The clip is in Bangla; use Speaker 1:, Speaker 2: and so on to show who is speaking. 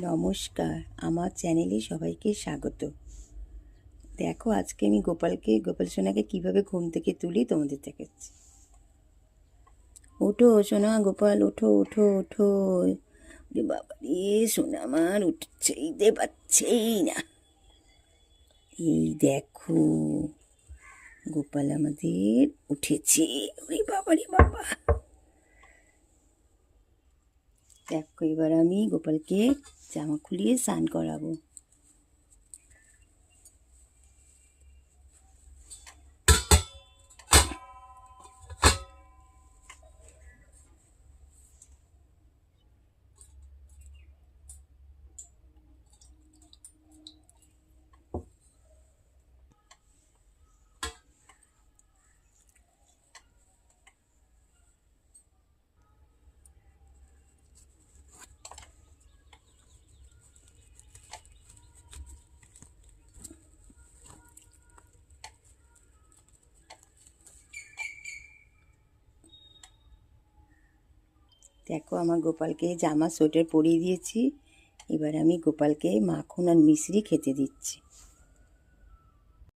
Speaker 1: নমস্কার, আমার চ্যানেলে সবাইকে স্বাগত। দেখো আজকে আমি গোপাল সোনাকে কীভাবে ঘুম থেকে তুলি তোমাদের দেখাচ্ছি। ওঠো সোনা, গোপাল ওঠো ওঠো ওঠো। বাবা রে, সোনা আমার উঠছেই দে পাচ্ছেই না। এই দেখো গোপাল আমাদের উঠেছে। ওরে বাবা রে বাবা। দেখো এবার আমি গোপালকে জামা খুলিয়ে স্নান করাবো। দেখো আমার গোপালকে জামা সোয়েটার পরিয়ে দিয়েছি। এবার আমি গোপালকে মাখন আর মিশ্রি খেতে দিচ্ছি।